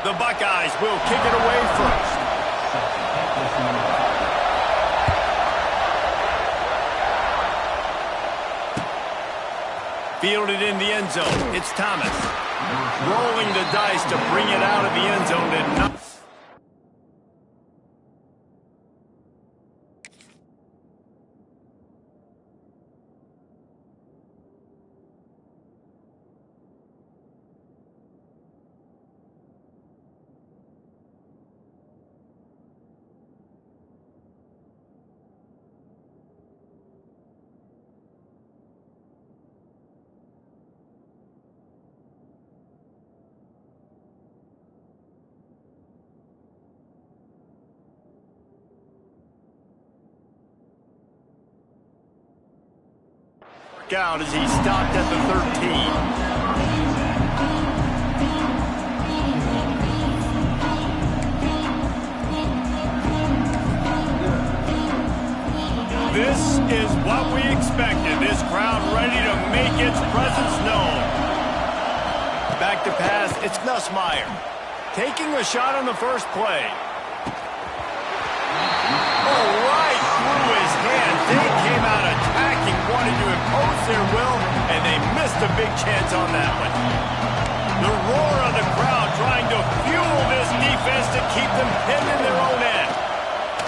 The Buckeyes will kick it away first. Fielded in the end zone. It's Thomas. Rolling the dice to bring it out of the end zone. Did not. Out as he stopped at the 13. This is what we expected. This crowd ready to make its presence known. Back to pass, it's Nussmeier. Taking a shot on the first play. Oh, right through his hands. They came out attacking, wanted to impose their will, and they missed a big chance on that one. The roar of the crowd trying to fuel this defense to keep them pinned in their own end.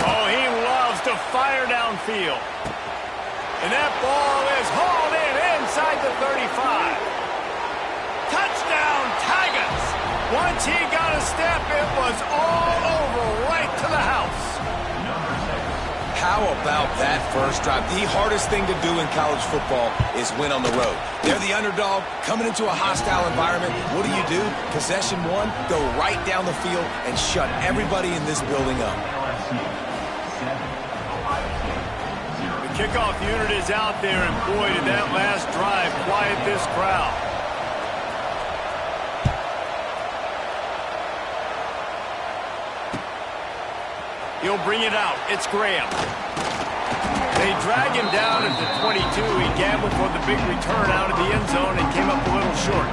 Oh, he loves to fire downfield. And that ball is hauled in inside the 35. Touchdown, Tigers! Once he got a step, it was all over right to the house. How about that first drive? The hardest thing to do in college football is win on the road. They're the underdog, coming into a hostile environment. What do? Possession one, go right down the field and shut everybody in this building up. The kickoff unit is out there, and boy, did that last drive quiet this crowd. He'll bring it out. It's Graham. They drag him down at the 22. He gambled for the big return out of the end zone and came up a little short.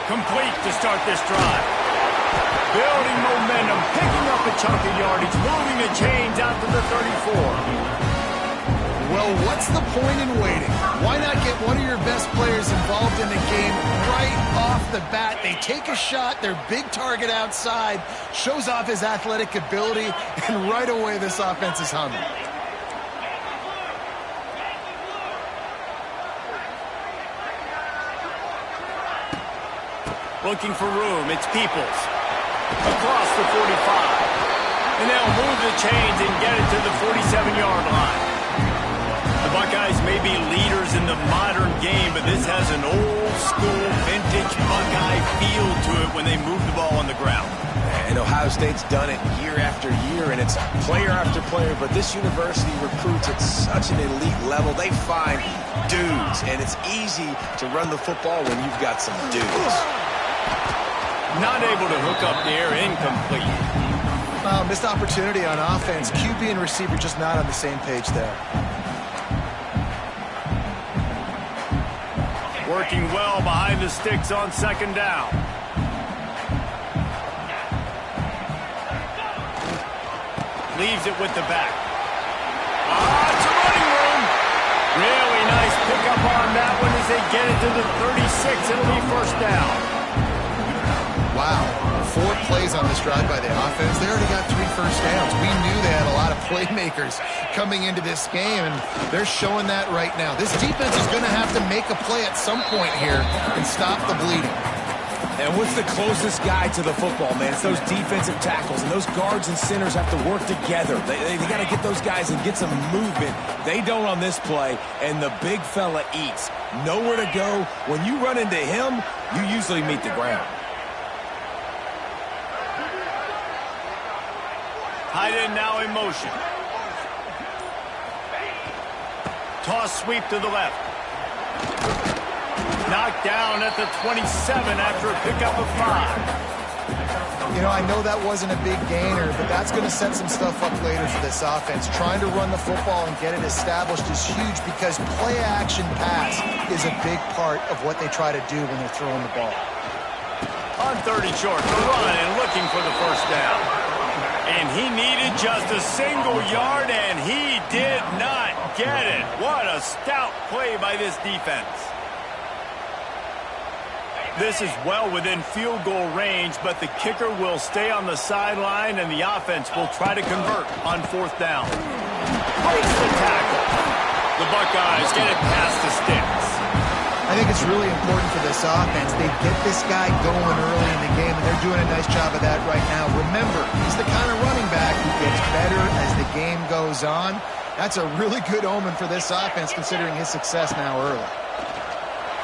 Complete to start this drive. Building momentum, picking up a chunk of yardage, moving the chains out to the 34. Well, what's the point in waiting? Why not get one of your best players involved in the game right off the bat? They take a shot, their big target outside, shows off his athletic ability, and right away this offense is humming. Looking for room, it's Peoples. Across the 45. And they'll move the chains and get it to the 47-yard line. The Buckeyes may be leaders in the modern game, but this has an old-school, vintage Buckeye feel to it when they move the ball on the ground. And Ohio State's done it year after year, and it's player after player, but this university recruits at such an elite level. They find dudes, and it's easy to run the football when you've got some dudes. Not able to hook up there, incomplete. Missed opportunity on offense. QB and receiver just not on the same page there. Working well behind the sticks on second down. Leaves it with the back. It's a running room. Really nice pickup on that one as they get it to the 36. It'll be first down. Wow, 4 plays on this drive by the offense. They already got 3 first downs. We knew they had a lot of playmakers coming into this game, and they're showing that right now. This defense is going to have to make a play at some point here and stop the bleeding. And what's the closest guy to the football, man? It's those defensive tackles, and those guards and centers have to work together. They got to get those guys and get some movement. They don't on this play, and the big fella eats. Nowhere to go. When you run into him, you usually meet the ground. Tight end now in motion. Toss sweep to the left. Knocked down at the 27 after a pickup of 5. You know, I know that wasn't a big gainer, but that's going to set some stuff up later for this offense. Trying to run the football and get it established is huge because play-action pass is a big part of what they try to do when they're throwing the ball. On 30 short, the run and looking for the first down. And he needed just a single yard, and he did not get it. What a stout play by this defense. This is well within field goal range, but the kicker will stay on the sideline, and the offense will try to convert on 4th down. Breaks the tackle. The Buckeyes get it past the sticks. I think it's really important for this offense. They get this guy going early in the game, and they're doing a nice job of that right now. Remember, he's the kind of running back who gets better as the game goes on. That's a really good omen for this offense, considering his success now early.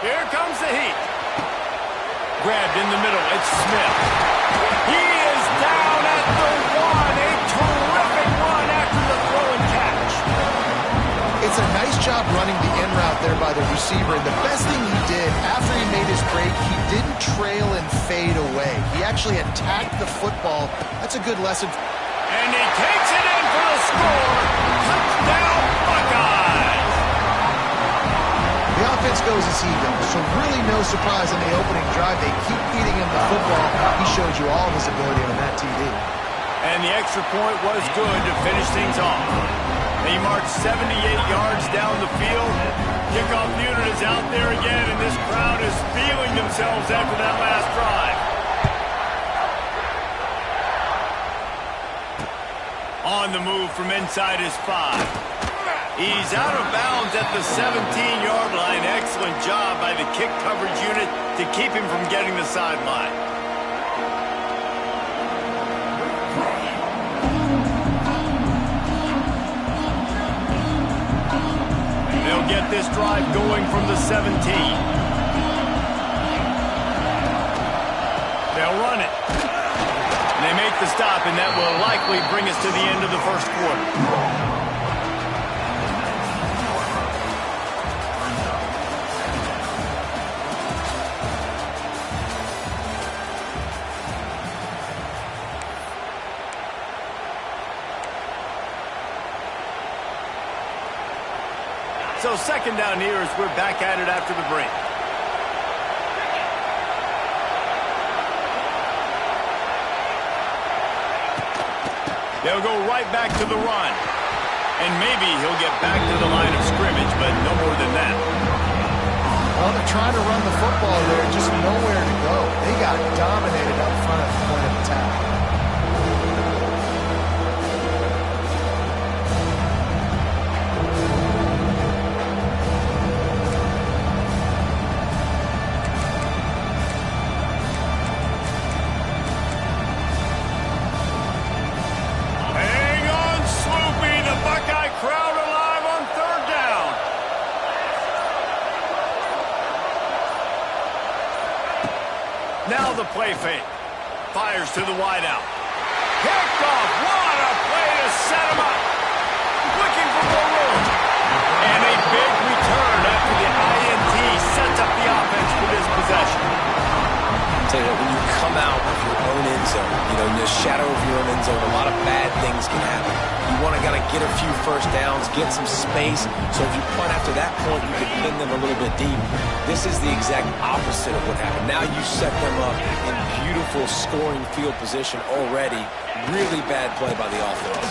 Here comes the heat. Grabbed in the middle. It's Smith. He is down at the 1. A terrific run after the throw and catch. It's a nice job running the in route there by the receiver. And the best thing he did after he made his break, he didn't trail and fade away. He actually attacked the football. That's a good lesson. And he takes it in for the score. Touchdown, Buckeyes. The offense goes as he goes, so really no surprise in the opening drive. They keep feeding him the football. He showed you all of his ability on that TV. And the extra point was good to finish things off. He marched 78 yards down the field. Kickoff unit is out there again, and this crowd is feeling themselves after that last drive. On the move from inside his 5. He's out of bounds at the 17-yard line. Excellent job by the kick coverage unit to keep him from getting the sideline. They'll get this drive going from the 17. They'll run it. They make the stop, and that will likely bring us to the end of the first quarter. So 2nd down here as we're back at it after the break. They'll go right back to the run. And maybe he'll get back to the line of scrimmage, but no more than that. Well, they're trying to run the football there, just nowhere to go. They got dominated up front at the point of attack. Now the play fake. Fires to the wideout. Picked off. What a play to set him up. Looking for more room. And a big return after the INT sets up the offense for this possession. I'll tell you what, when you come out of your own end zone, in the shadow of your own end zone, a lot of bad things can happen. You want to kind of get a few first downs, get some space, so if you punt after that point, you can pin them a little bit deep. This is the exact opposite of what happened. Now you set them up in beautiful scoring field position already. Really bad play by the offense.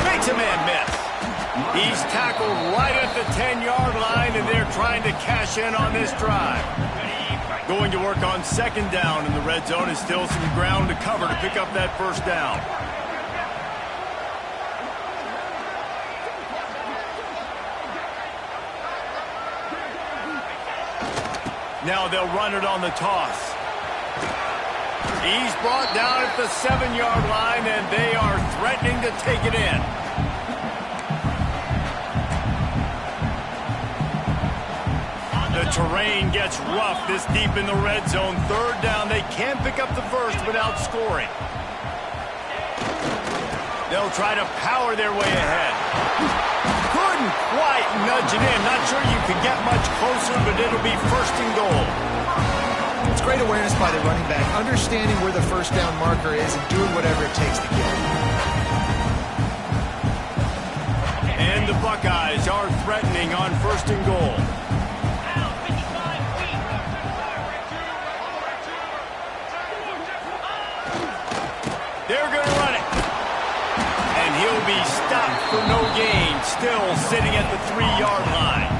Makes a man miss. He's tackled right at the 10-yard line, and they're trying to cash in on this drive. Going to work on 2nd down in the red zone is still some ground to cover to pick up that first down. Now they'll run it on the toss. He's brought down at the 7-yard line, and they are threatening to take it in. The terrain gets rough this deep in the red zone. 3rd down. They can't pick up the first without scoring. They'll try to power their way ahead. Good couldn't quite nudge it in. Not sure you could get much closer, but it'll be first and goal. It's great awareness by the running back, understanding where the first down marker is and doing whatever it takes to get it. And the Buckeyes are threatening on first and goal. They're going to run it. And he'll be stopped for no gain, still sitting at the 3-yard line.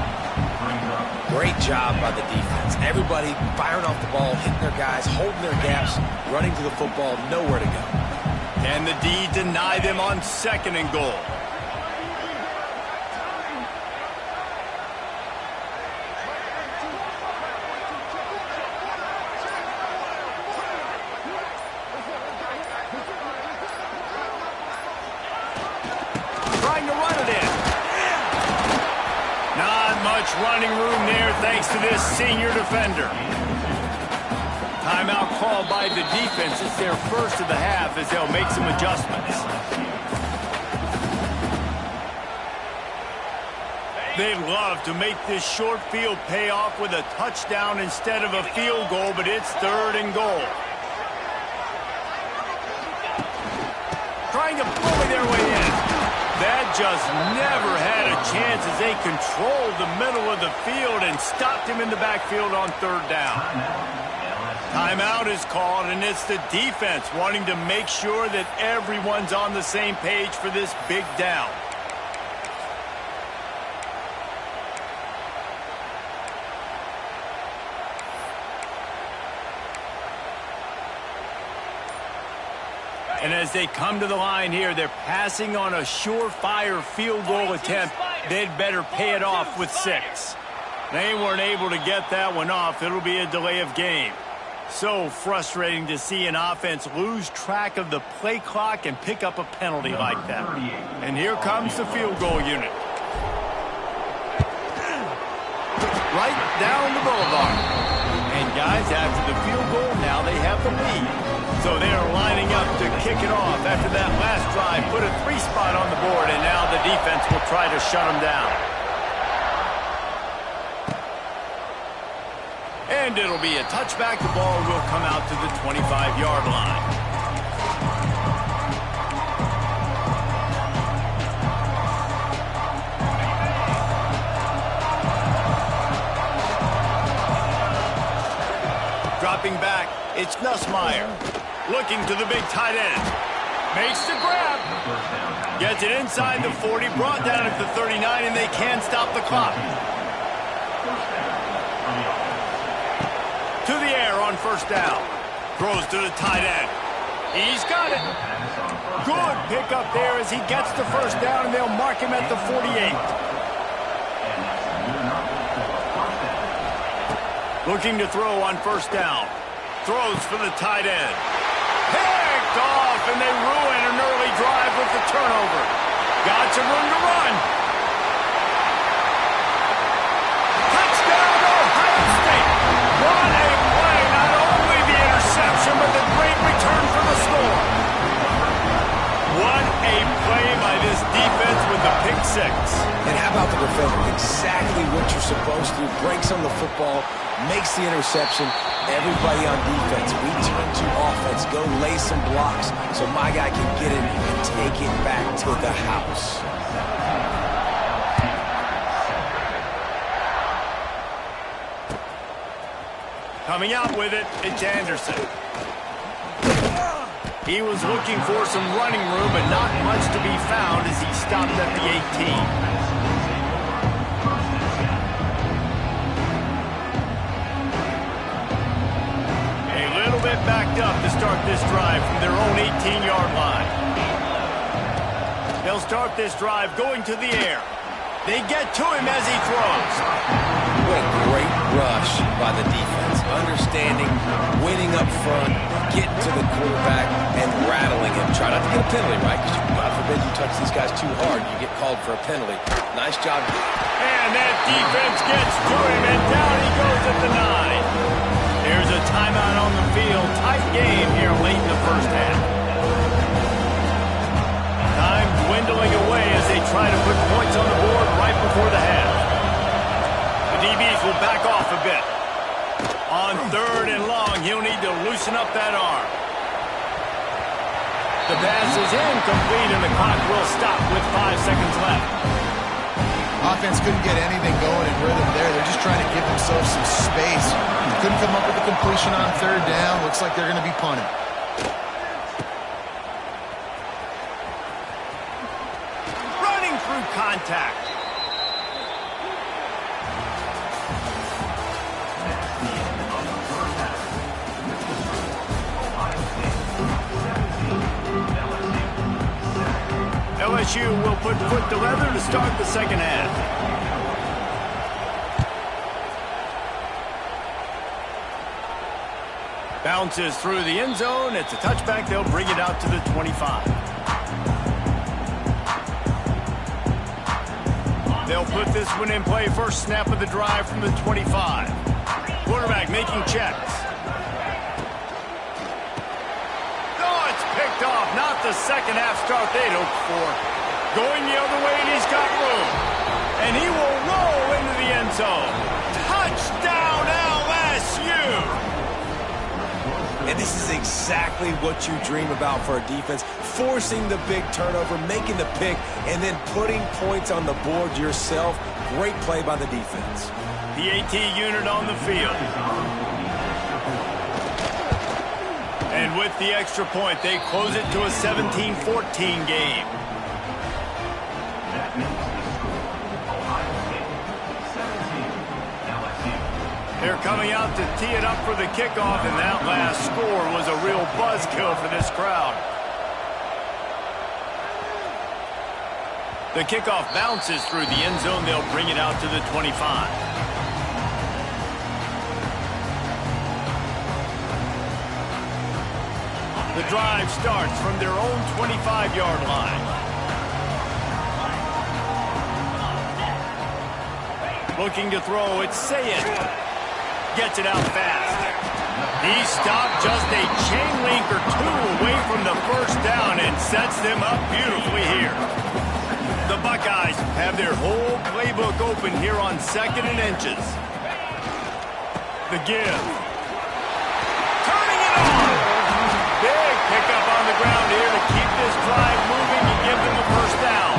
Great job by the defense. Everybody firing off the ball, hitting their guys, holding their gaps, running to the football, nowhere to go. Can the D deny them on second and goal? Trying to run it in. Not much running room there thanks to this senior defender. Timeout called by the defense. It's their first of the half as they'll make some adjustments. They'd love to make this short field pay off with a touchdown instead of a field goal, but it's third and goal. Trying to bully their way in. That just never had a chance as they controlled the middle of the field and stopped him in the backfield on third down. Timeout is called, and it's the defense wanting to make sure that everyone's on the same page for this big down. And as they come to the line here, they're passing on a surefire field goal attempt. They'd better pay it off with 6. They weren't able to get that one off. It'll be a delay of game. So frustrating to see an offense lose track of the play clock and pick up a penalty like that. And here comes the field goal unit. Right down the boulevard. And guys, after the field goal, now they have the lead. So they are lining up to kick it off after that last drive. Put a 3 spot on the board, and now the defense will try to shut them down. And it'll be a touchback. The ball will come out to the 25-yard line. Dropping back, it's Nussmeier. Looking to the big tight end. Makes the grab. Gets it inside the 40, brought down at the 39, and they can stop the clock. To the air on first down. Throws to the tight end. He's got it. Good pickup there as he gets the first down, and they'll mark him at the 48. Looking to throw on first down. Throws for the tight end. Picked off, and they ruin an early drive with the turnover. Got some room to run. Touchdown, Ohio State. What a play. Not only the interception, but the great return for the score. What a play by this defense with the pick 6. And how about the defender? Exactly what you're supposed to. Breaks on the football, makes the interception. Everybody on defense, we turn to offense. Go lay some blocks so my guy can get it and take it back to the house. Coming out with it, it's Anderson. He was looking for some running room, but not much to be found as he stopped at the 18. Bit backed up to start this drive from their own 18-yard line. They'll start this drive going to the air. They get to him as he throws. What a great rush by the defense. Understanding, winning up front, getting to the quarterback, and rattling him. Try not to get a penalty, right? Because God forbid you touch these guys too hard, you get called for a penalty. Nice job. And that defense gets to him, and down he goes at the 9. There's a timeout on the field. Tight game here late in the first half. Time dwindling away as they try to put points on the board right before the half. The DBs will back off a bit. On 3rd and long, he'll need to loosen up that arm. The pass is incomplete, and the clock will stop with 5 seconds left. Offense couldn't get anything going in rhythm there. They're just trying to give themselves some space. Couldn't come up with a completion on 3rd down. Looks like they're going to be punting. Running through contact. LSU will put foot to leather to start the second half. Bounces through the end zone. It's a touchback. They'll bring it out to the 25. They'll put this one in play. First snap of the drive from the 25. Quarterback making checks. Picked off, not the second half start they'd hoped for. Going the other way, and he's got room. And he will roll into the end zone. Touchdown, LSU! And this is exactly what you dream about for a defense. Forcing the big turnover, making the pick, and then putting points on the board yourself. Great play by the defense. The AT unit on the field. And with the extra point, they close it to a 17-14 game. They're coming out to tee it up for the kickoff, and that last score was a real buzzkill for this crowd. The kickoff bounces through the end zone. They'll bring it out to the 25. The drive starts from their own 25-yard line. Looking to throw, it's Sayed. Gets it out fast. He stopped just a chain link or two away from the first down and sets them up beautifully here. The Buckeyes have their whole playbook open here on 2nd and inches. The give. Turning it on. Big pickup on the ground here to keep this drive moving and give them a first down.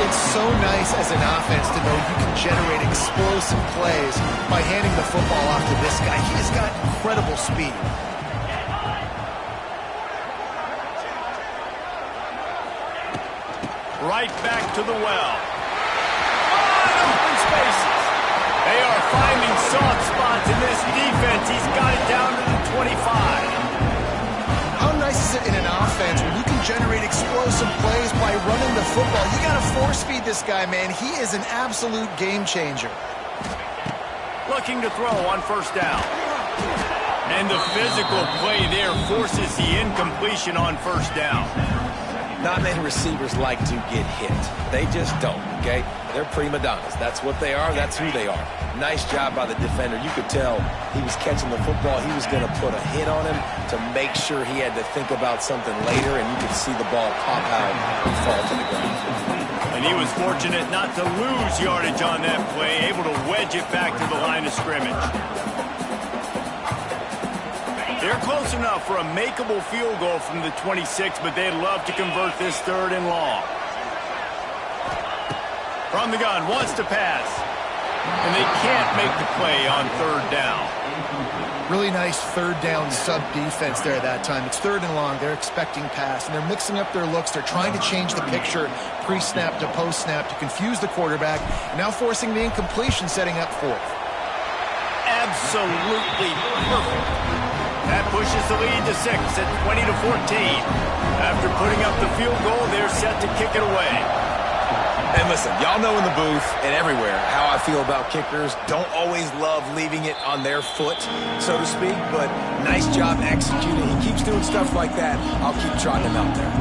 It's so nice as an offense to know you can generate explosive plays by handing the football off to this guy. He has got incredible speed. Right back to the well. Wide open spaces. They are finding soft spots in this defense. He's got it down to the 25. How nice is it in an offense when you can generate explosive plays by running the football? You got to force feed this guy, man. He is an absolute game changer. Looking to throw on first down. And the physical play there forces the incompletion on first down. Not many receivers like to get hit. They just don't, okay? They're prima donnas. That's what they are. That's who they are. Nice job by the defender. You could tell he was catching the football. He was going to put a hit on him to make sure he had to think about something later, and you could see the ball pop out and fall to the ground. And he was fortunate not to lose yardage on that play, able to wedge it back to the line of scrimmage. They're close enough for a makeable field goal from the 26, but they'd love to convert this 3rd and long. From the gun, wants to pass. And they can't make the play on 3rd down. Really nice 3rd down sub-defense there that time. It's 3rd and long. They're expecting pass, and they're mixing up their looks. They're trying to change the picture pre-snap to post-snap to confuse the quarterback, and now forcing the incompletion, setting up 4th. Absolutely perfect. That pushes the lead to 6 at 20-14. After putting up the field goal, they're set to kick it away. And listen, y'all know in the booth and everywhere how I feel about kickers. Don't always love leaving it on their foot, so to speak, but nice job executing. He keeps doing stuff like that. I'll keep trotting him out there.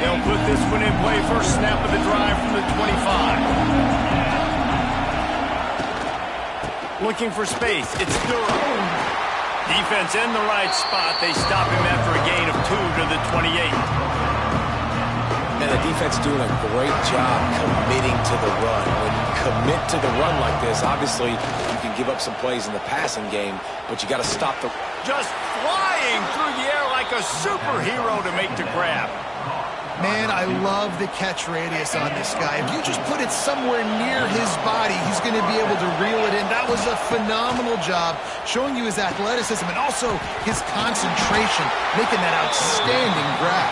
They'll put this one in play. First snap of the drive from the 25. Looking for space. It's Durham. Defense in the right spot. They stop him after a gain of 2 to the 28. And the defense doing a great job committing to the run. When you commit to the run like this, obviously you can give up some plays in the passing game, but you got to stop the... Just flying through the air like a superhero to make the grab. Man, I love the catch radius on this guy. If you just put it somewhere near his body, he's going to be able to reel it in. That was a phenomenal job, showing you his athleticism and also his concentration, making that outstanding grab.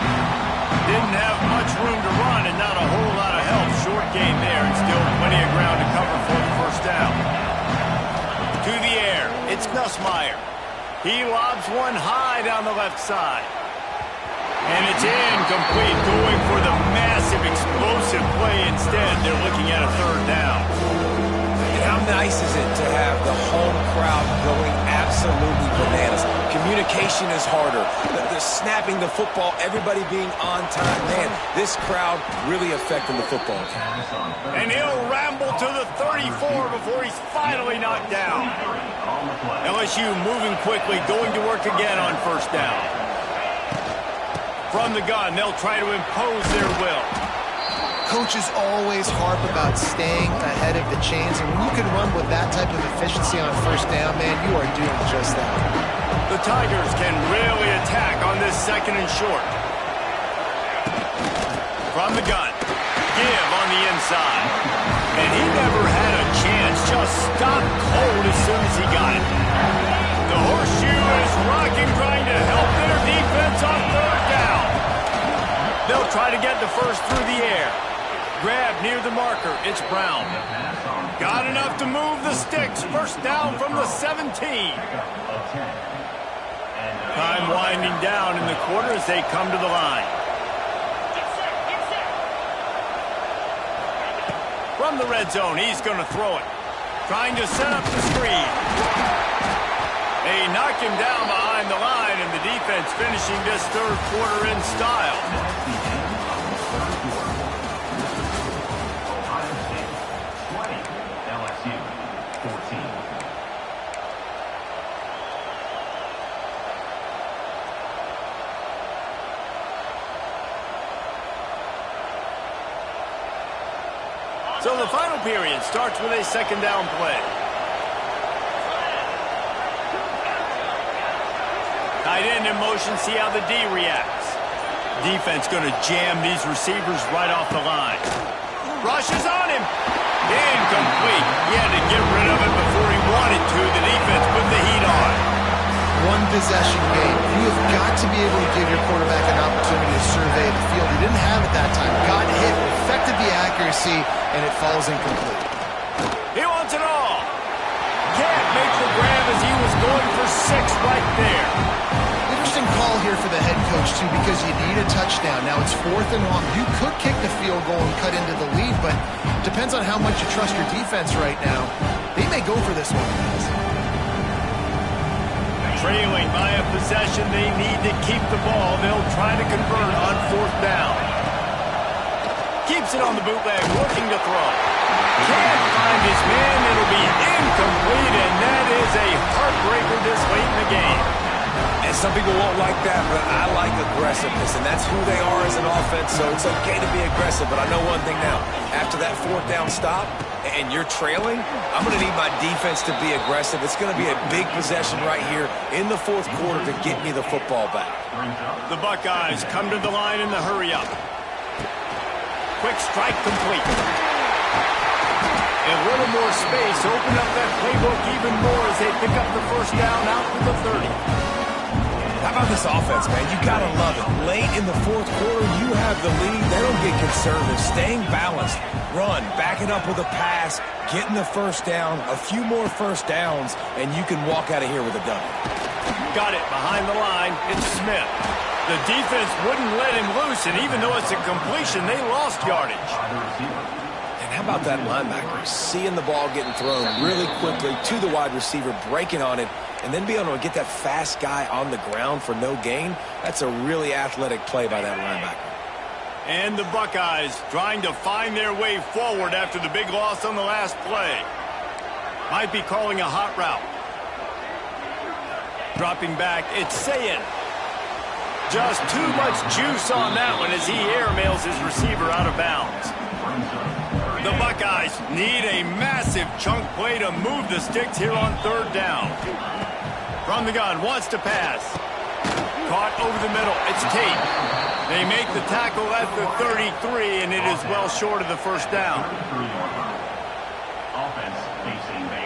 Didn't have much room to run and not a whole lot of help. Short game there and still plenty of ground to cover for the first down. To the air, it's Nussmeier. He lobs one high down the left side. And it's incomplete, going for the massive, explosive play instead. They're looking at a third down. And how nice is it to have the home crowd going absolutely bananas? Communication is harder. The snapping the football, everybody being on time. Man, this crowd really affecting the football. And he'll ramble to the 34 before he's finally knocked down. LSU moving quickly, going to work again on first down. From the gun, they'll try to impose their will. Coaches always harp about staying ahead of the chains, and when you can run with that type of efficiency on first down, man, you are doing just that. The Tigers can really attack on this second and short. From the gun, give on the inside. And he never had a chance, just stopped cold as soon as he got it. The horseshoe is rocking, trying to help their defense on third down. They'll try to get the first through the air. Grab near the marker. It's Brown. Got enough to move the sticks. First down from the 17. Time winding down in the quarter as they come to the line. From the red zone, he's going to throw it. Trying to set up the screen. They knock him down behind the line, and the defense finishing this third quarter in style. So the final period starts with a second down play. Tight end in motion, see how the D reacts. Defense going to jam these receivers right off the line. Rushes on him. Incomplete. He had to get rid of it before he wanted to. The defense put the heat on. One possession game. You have got to be able to give your quarterback an opportunity to survey the field. He didn't have it that time. Got hit, affected the accuracy, and it falls incomplete. He wants it all. Can't make the grab as he was going for 6 right there. Interesting call here for the head coach, too, because you need a touchdown. Now it's 4th and long. You could kick the field goal and cut into the lead, but depends on how much you trust your defense right now. They may go for this one, guys. Trailing by a possession, they need to keep the ball. They'll try to convert on 4th down. Keeps it on the bootleg, looking to throw. Can't find his man. It'll be incomplete, and that is a heartbreaker this late in the game. And some people won't like that, but I like aggressiveness, and that's who they are as an offense, so it's okay to be aggressive. But I know one thing now. After that 4th down stop, and you're trailing, I'm going to need my defense to be aggressive. It's going to be a big possession right here in the 4th quarter to get me the football back. The Buckeyes come to the line in the hurry-up. Quick strike complete. A little more space, open up that playbook even more as they pick up the first down out to the 30. How about this offense, man? You got to love it. Late in the 4th quarter, you have the lead. They don't get conservative. Staying balanced. Run, back it up with a pass, getting the first down, a few more first downs, and you can walk out of here with a W. Got it behind the line. It's Smith. The defense wouldn't let him loose, and even though it's a completion, they lost yardage. And how about that linebacker? Seeing the ball getting thrown really quickly to the wide receiver, breaking on it, and then being able to get that fast guy on the ground for no gain. That's a really athletic play by that linebacker. And the Buckeyes trying to find their way forward after the big loss on the last play. Might be calling a hot route. Dropping back, it's Sayin. Just too much juice on that one as he airmails his receiver out of bounds. The Buckeyes need a massive chunk play to move the sticks here on third down. From the gun, wants to pass. Caught over the middle. It's Tate. They make the tackle at the 33, and it is well short of the first down.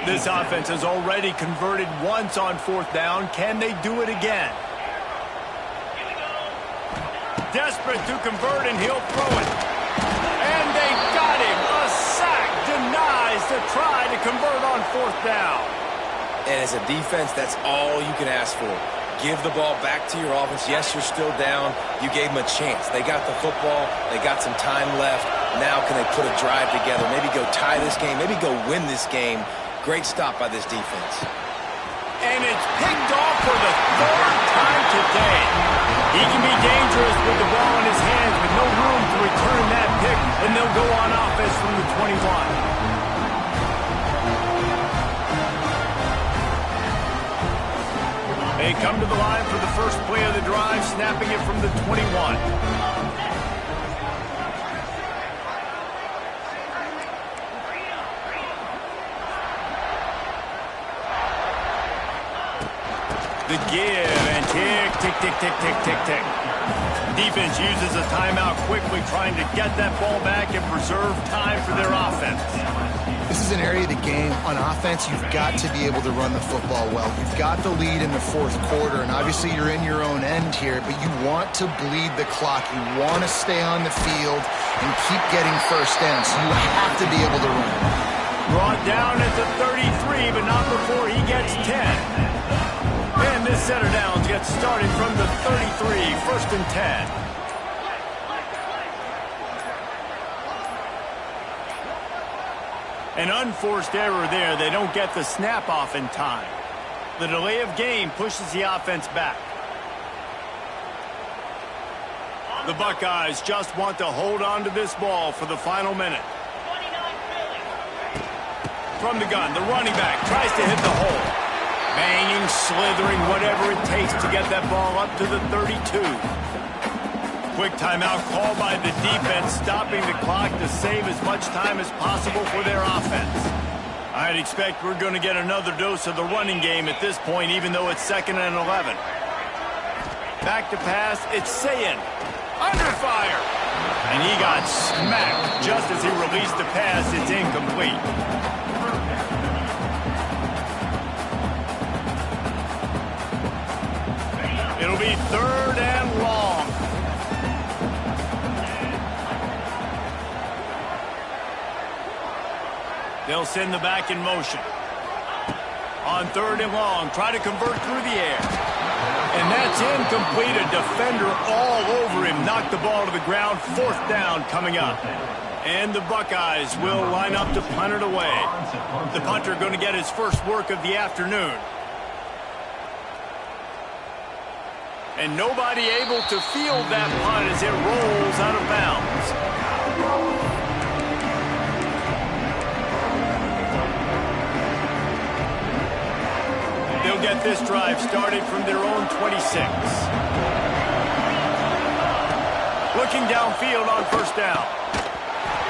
This offense has already converted once on fourth down. Can they do it again? Desperate to convert, and he'll throw it. And they got him. A sack denies the try to convert on fourth down. And as a defense, that's all you can ask for. Give the ball back to your offense. Yes, you're still down. You gave them a chance. They got the football. They got some time left. Now can they put a drive together? Maybe go tie this game. Maybe go win this game. Great stop by this defense. And it's picked off for the third time today. He can be dangerous with the ball in his hands with no room to return that pick, and they'll go on offense from the 21. They come to the line for the first play of the drive, snapping it from the 21. The give and tick, tick, tick, tick, tick, tick, tick. Defense uses a timeout quickly, trying to get that ball back and preserve time for their offense. This is an area of the game. On offense, you've got to be able to run the football well. You've got the lead in the fourth quarter, and obviously you're in your own end here, but you want to bleed the clock. You want to stay on the field and keep getting first down, so you have to be able to run. Brought down at the 33, but not before he gets 10. And this center downs gets started from the 33, first and 10. An unforced error there. They don't get the snap off in time. The delay of game pushes the offense back. The Buckeyes just want to hold on to this ball for the final minute. From the gun, the running back tries to hit the hole. Banging, slithering, whatever it takes to get that ball up to the 32. Quick timeout called by the defense, stopping the clock to save as much time as possible for their offense. I'd expect we're going to get another dose of the running game at this point, even though it's 2nd and 11. Back to pass, it's Sayin. Under fire! And he got smacked just as he released the pass. It's incomplete. It'll be 3rd and long. They'll send the back in motion. On 3rd and long, try to convert through the air. And that's incomplete. A defender all over him. Knocked the ball to the ground. 4th down coming up. And the Buckeyes will line up to punt it away. The punter going to get his first work of the afternoon. And nobody able to field that punt as it rolls out of bounds. They'll get this drive started from their own 26. Looking downfield on 1st down.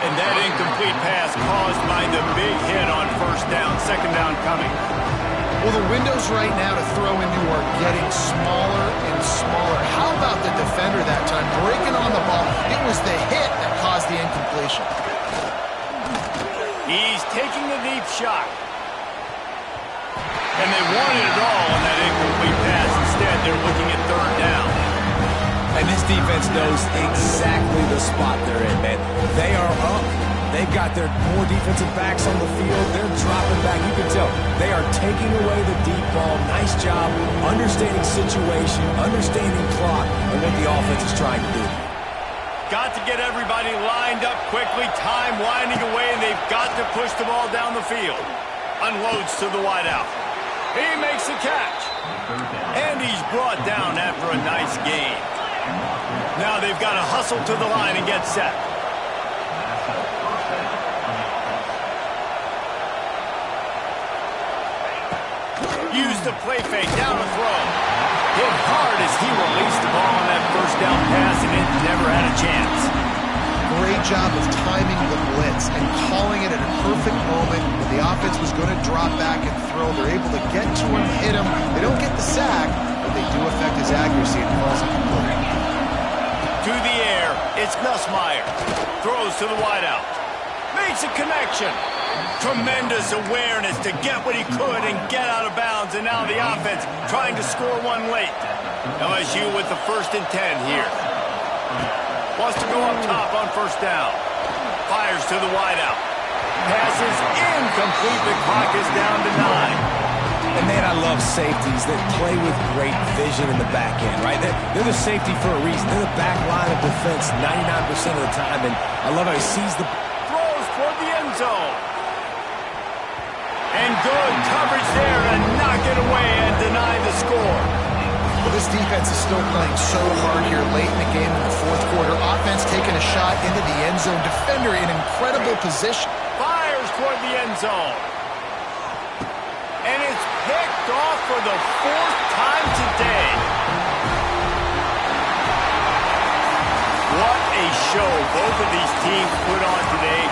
And that incomplete pass caused by the big hit on 1st down. 2nd down coming. Well, the windows right now to throw into are getting smaller and smaller. How about the defender that time breaking on the ball? It was the hit that caused the incompletion. He's taking a deep shot. And they wanted it all on that incomplete pass. Instead, they're looking at 3rd down. And this defense knows exactly the spot they're in, man. They are up. They've got their more defensive backs on the field. They're dropping back. You can tell they are taking away the deep ball. Nice job understanding situation, understanding clock, and what the offense is trying to do. Got to get everybody lined up quickly. Time winding away, and they've got to push the ball down the field. Unloads to the wideout. He makes the catch. And he's brought down after a nice gain. Now they've got to hustle to the line and get set. Use the play fake, down the throw. Hit hard as he released the ball on that first down pass, and it never had a chance. Great job of timing the blitz and calling it at a perfect moment when the offense was going to drop back and throw. They're able to get to him, hit him. They don't get the sack, but they do affect his accuracy and falls incomplete. To the air, it's Nussmeier. Throws to the wideout. Makes a connection. Tremendous awareness to get what he could and get out of bounds, and now the offense trying to score one late. LSU with the 1st and 10 here. Wants to go up top on first down. Fires to the wideout. Passes incomplete. The clock is down to 9. And, man, I love safeties that play with great vision in the back end, right? They're the safety for a reason. They're the back line of defense 99% of the time, and I love how he sees the... Throws toward the end zone. And good coverage there to knock it away and deny the score. Well, this defense is still playing so hard here late in the game in the 4th quarter. Offense taking a shot into the end zone. Defender in incredible position. Fires toward the end zone. And it's picked off for the 4th time today. What a show both of these teams put on today.